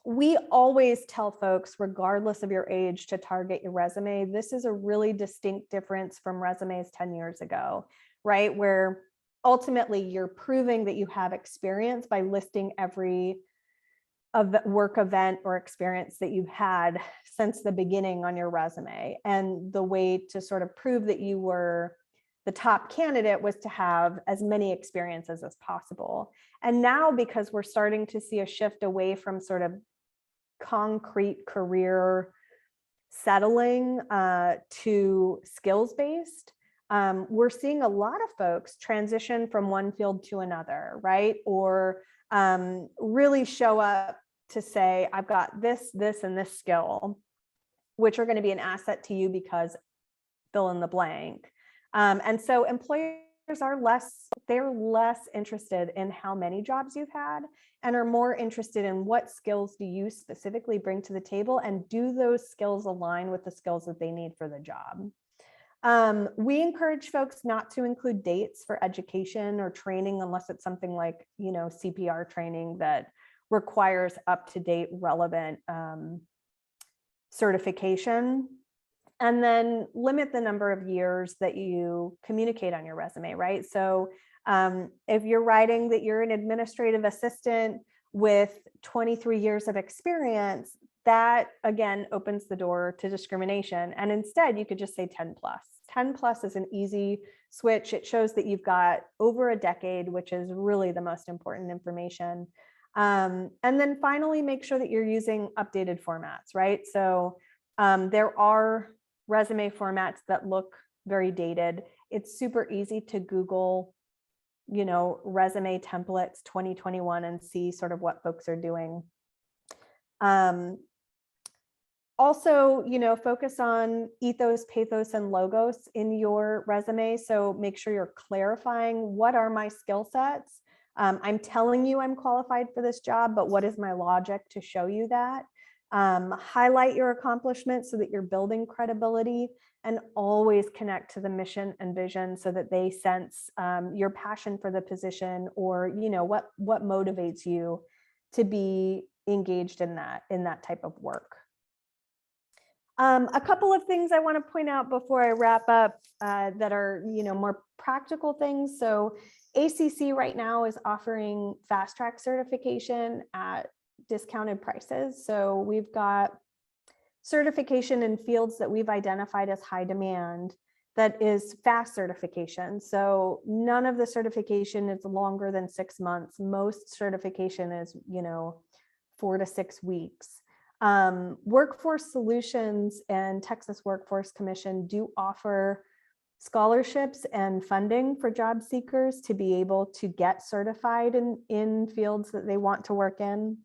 We always tell folks, regardless of your age, to target your resume. This is a really distinct difference from resumes 10 years ago, right? Where ultimately you're proving that you have experience by listing every work event or experience that you've had since the beginning on your resume. And the way to sort of prove that you were the top candidate was to have as many experiences as possible. And now, because we're starting to see a shift away from sort of concrete career settling to skills-based, we're seeing a lot of folks transition from one field to another, right? Or really show up to say, I've got this, and this skill, which are going to be an asset to you because fill in the blank. And so employers are less interested in how many jobs you've had, and are more interested in what skills do you specifically bring to the table, and do those skills align with the skills that they need for the job. We encourage folks not to include dates for education or training unless it's something like, CPR training that requires up-to-date relevant certification. And then limit the number of years that you communicate on your resume, right? So if you're writing that you're an administrative assistant with 23 years of experience, that again opens the door to discrimination. And instead, you could just say 10+. 10+ is an easy switch. It shows that you've got over a decade, which is really the most important information. And then finally, make sure that you're using updated formats, right? So there are resume formats that look very dated. It's super easy to Google, resume templates 2021 and see sort of what folks are doing. Also, focus on ethos, pathos, and logos in your resume. So make sure you're clarifying, what are my skill sets? I'm telling you I'm qualified for this job, but what is my logic to show you that? Highlight your accomplishments so that you're building credibility, and always connect to the mission and vision so that they sense your passion for the position, or what motivates you to be engaged in that type of work. A couple of things I want to point out before I wrap up that are more practical things. So ACC right now is offering fast track certification at discounted prices. So we've got certification in fields that we've identified as high demand that is fast certification. So none of the certification is longer than 6 months. Most certification is 4 to 6 weeks. Workforce Solutions and Texas Workforce Commission do offer scholarships and funding for job seekers to be able to get certified in fields that they want to work in.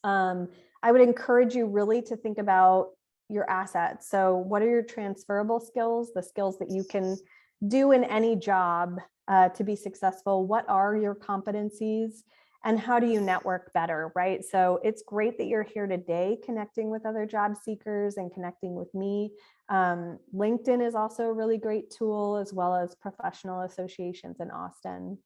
I would encourage you really to think about your assets. So what are your transferable skills, the skills that you can do in any job to be successful? What are your competencies? And how do you network better, right? So it's great that you're here today connecting with other job seekers and connecting with me. LinkedIn is also a really great tool, as well as professional associations in Austin.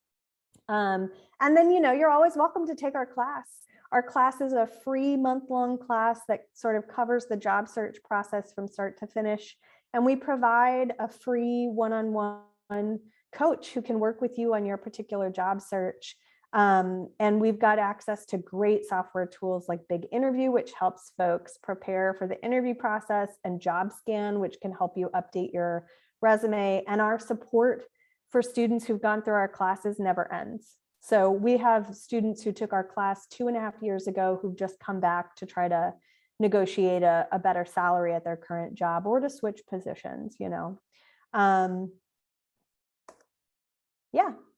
And then, you're always welcome to take our class. Our class is a free month-long class that sort of covers the job search process from start to finish. And we provide a free one-on-one coach who can work with you on your particular job search. And we've got access to great software tools like Big Interview, which helps folks prepare for the interview process, and Job Scan, which can help you update your resume. And our support for students who've gone through our classes never ends. So we have students who took our class 2.5 years ago who've just come back to try to negotiate a better salary at their current job, or to switch positions, yeah.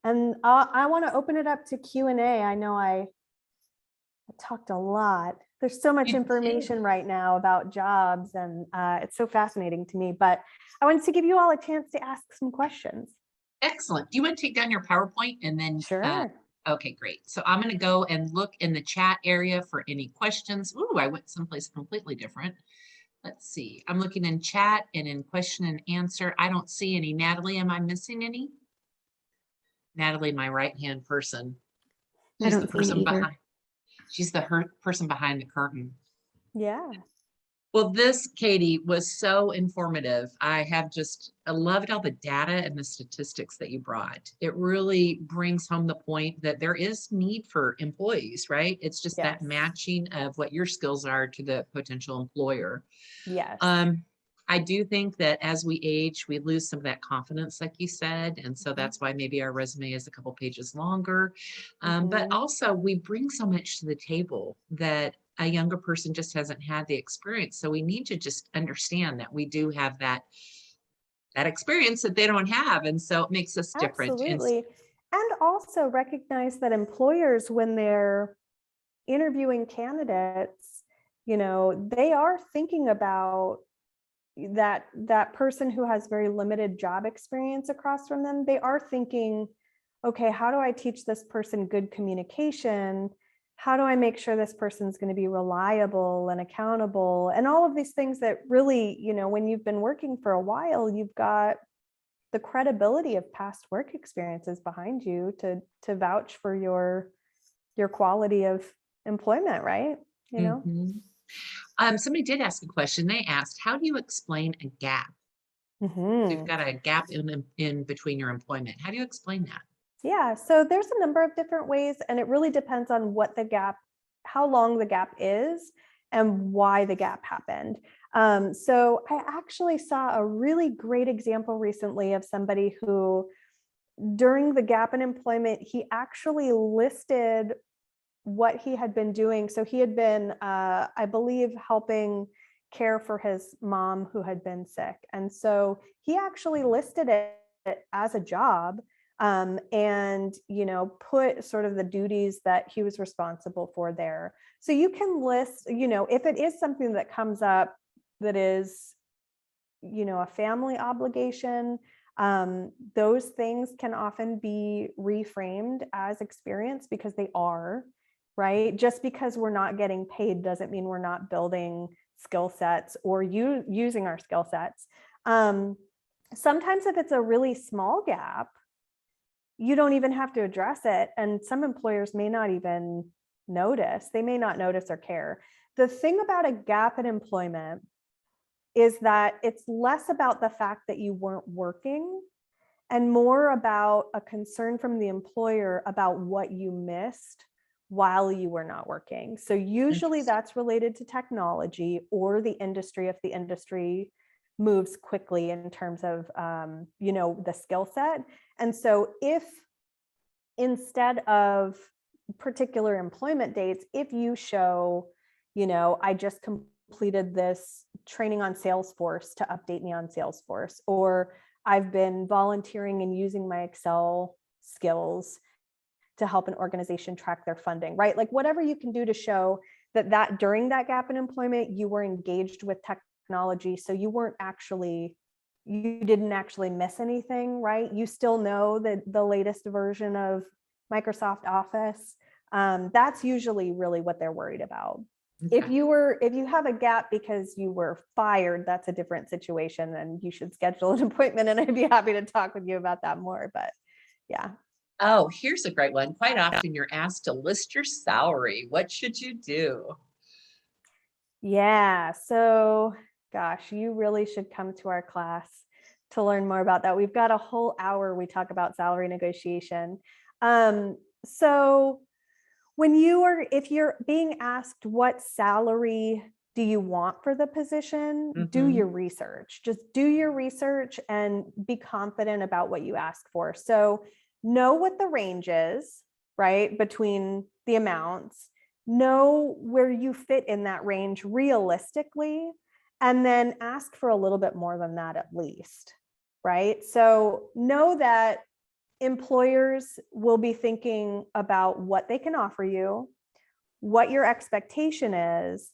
And I want to open it up to Q&A. I know I talked a lot. There's so much information right now about jobs, and it's so fascinating to me, but I wanted to give you all a chance to ask some questions. Excellent. Do you want to take down your PowerPoint and then? Sure. Okay, great. So I'm going to go and look in the chat area for any questions. Ooh, I went someplace completely different. Let's see. I'm looking in chat and in question and answer. I don't see any. Natalie, am I missing any? Natalie, my right-hand person. She's the person behind. She's the person behind the curtain. Yeah. Well, this, Katie, was so informative. I loved all the data and the statistics that you brought. It really brings home the point that there is need for employees, right? It's just that matching of what your skills are to the potential employer. Yes. I do think that as we age, we lose some of that confidence, like you said. And so that's why maybe our resume is a couple pages longer. But also we bring so much to the table that a younger person just hasn't had the experience. So we need to just understand that we do have that experience that they don't have. And so it makes us different. Absolutely. And also recognize that employers, when they're interviewing candidates, they are thinking about that person who has very limited job experience across from them. They are thinking, okay, how do I teach this person good communication? How do I make sure this person's going to be reliable and accountable? And all of these things that really, when you've been working for a while, you've got the credibility of past work experiences behind you to vouch for your quality of employment, right? Somebody did ask a question. They asked, how do you explain a gap? You've got a gap in between your employment. How do you explain that? Yeah, so there's a number of different ways, and it really depends on how long the gap is and why the gap happened. So I actually saw a really great example recently of somebody who, during the gap in employment, he actually listed what he had been doing. So he had been, I believe, helping care for his mom who had been sick. And so he actually listed it as a job, and put sort of the duties that he was responsible for there. So you can list, if it is something that comes up that is, a family obligation, those things can often be reframed as experience, because they are, right? Just because we're not getting paid doesn't mean we're not building skill sets or using our skill sets. Sometimes if it's a really small gap, you don't even have to address it. And some employers may not even notice. They may not notice or care. The thing about a gap in employment is that it's less about the fact that you weren't working and more about a concern from the employer about what you missed while you were not working. So usually that's related to technology or the industry, if the industry moves quickly in terms of the skill set. And so if instead of particular employment dates, if you show, I just completed this training on Salesforce to update me on Salesforce, or I've been volunteering and using my Excel skills to help an organization track their funding, right? Like whatever you can do to show that during that gap in employment, you were engaged with technology. So you didn't actually miss anything, right? You still know that the latest version of Microsoft Office. That's usually really what they're worried about. Okay. If you have a gap because you were fired, that's a different situation, and you should schedule an appointment, and I'd be happy to talk with you about that more. But yeah. Oh, here's a great one. Quite often you're asked to list your salary. What should you do? Yeah. So gosh, you really should come to our class to learn more about that. We've got a whole hour we talk about salary negotiation. So if you're being asked what salary do you want for the position, do your research. Just do your research and be confident about what you ask for. So know what the range is, right, between the amounts, know where you fit in that range realistically, and then ask for a little bit more than that at least, right? So know that employers will be thinking about what they can offer you, what your expectation is,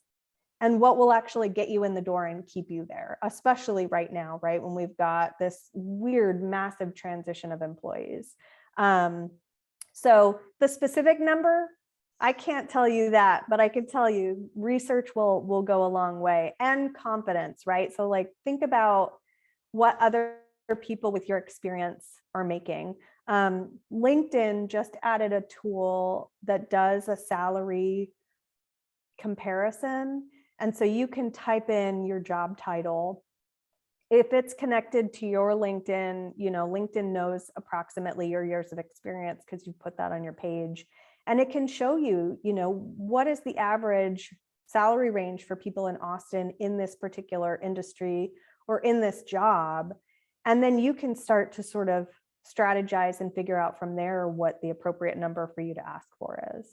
and what will actually get you in the door and keep you there, especially right now, right? When we've got this weird, massive transition of employees. So the specific number, I can't tell you that, but I can tell you research will go a long way, and confidence, right? So like think about what other people with your experience are making. LinkedIn just added a tool that does a salary comparison. And so you can type in your job title. If it's connected to your LinkedIn, LinkedIn knows approximately your years of experience because you put that on your page. And it can show you, what is the average salary range for people in Austin in this particular industry or in this job. And then you can start to sort of strategize and figure out from there what the appropriate number for you to ask for is.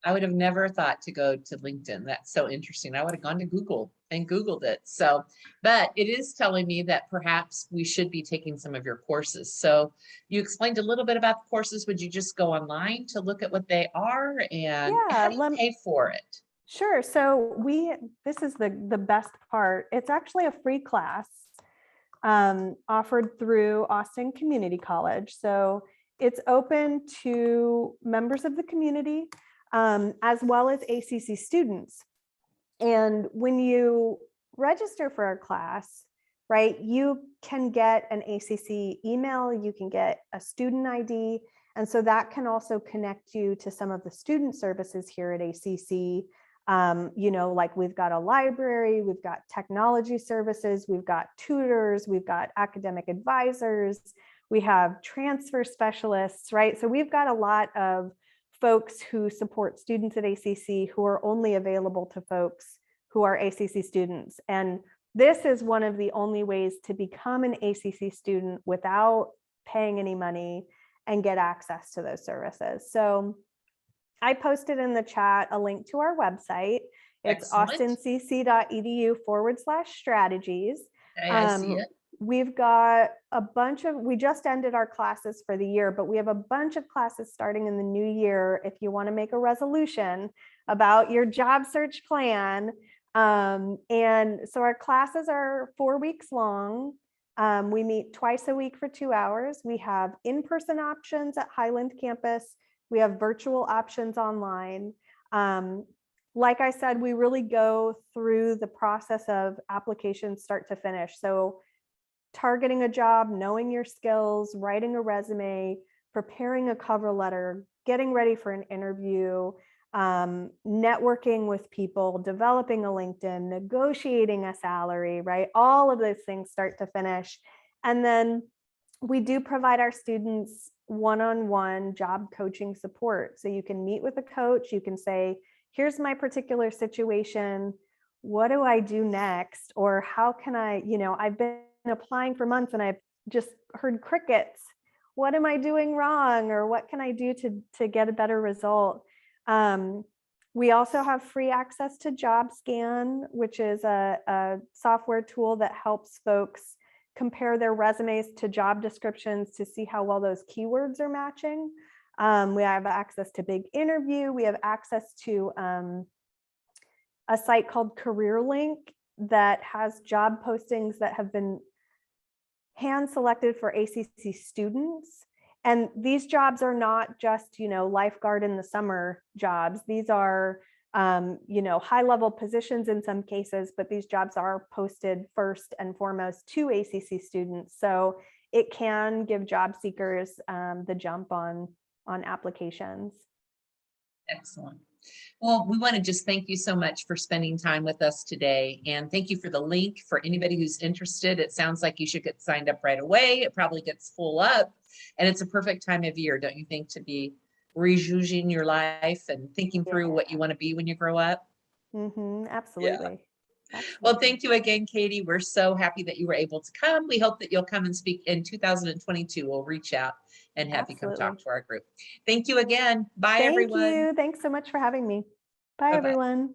I would have never thought to go to LinkedIn. That's so interesting. I would have gone to Google and Googled it. So, but it is telling me that perhaps we should be taking some of your courses. So you explained a little bit about the courses. Would you just go online to look at what they are, and how do you pay for it? Sure. So this is the best part. It's actually a free class offered through Austin Community College. So it's open to members of the community as well as ACC students. And when you register for our class, right, you can get an ACC email, you can get a student ID. And so that can also connect you to some of the student services here at ACC. Like we've got a library, we've got technology services, we've got tutors, we've got academic advisors, we have transfer specialists, right? So we've got a lot of folks who support students at ACC who are only available to folks who are ACC students. And this is one of the only ways to become an ACC student without paying any money and get access to those services. So I posted in the chat a link to our website. It's austincc.edu/strategies. Okay, I see it. We've got we just ended our classes for the year, but we have a bunch of classes starting in the new year if you want to make a resolution about your job search plan. And so our classes are 4 weeks long. We meet twice a week for 2 hours. We have in-person options at Highland campus. We have virtual options online. Like I said, we really go through the process of application start to finish. So targeting a job, knowing your skills, writing a resume, preparing a cover letter, getting ready for an interview, networking with people, developing a LinkedIn, negotiating a salary, right? All of those things start to finish. And then we do provide our students one-on-one job coaching support. So you can meet with a coach, you can say, here's my particular situation. What do I do next? Or how can I, I've been applying for months and I've just heard crickets. What am I doing wrong? Or what can I do to get a better result? We also have free access to JobScan, which is a software tool that helps folks compare their resumes to job descriptions to see how well those keywords are matching. We have access to Big Interview. We have access to a site called CareerLink that has job postings that have been hand selected for ACC students. And these jobs are not just, lifeguard in the summer jobs. These are, high level positions in some cases, but these jobs are posted first and foremost to ACC students. So it can give job seekers the jump on applications. Excellent. Well, we want to just thank you so much for spending time with us today. And thank you for the link for anybody who's interested. It sounds like you should get signed up right away. It probably gets full up. And it's a perfect time of year, don't you think, to be rejuvenating your life and thinking through what you want to be when you grow up? Absolutely. Well, Absolutely. thank you again, Katie. We're so happy that you were able to come. We hope that you'll come and speak in 2022. We'll reach out and have you come talk to our group. Thank you again. Bye, everyone. Thank you. Thanks so much for having me. Bye, Bye-bye. everyone.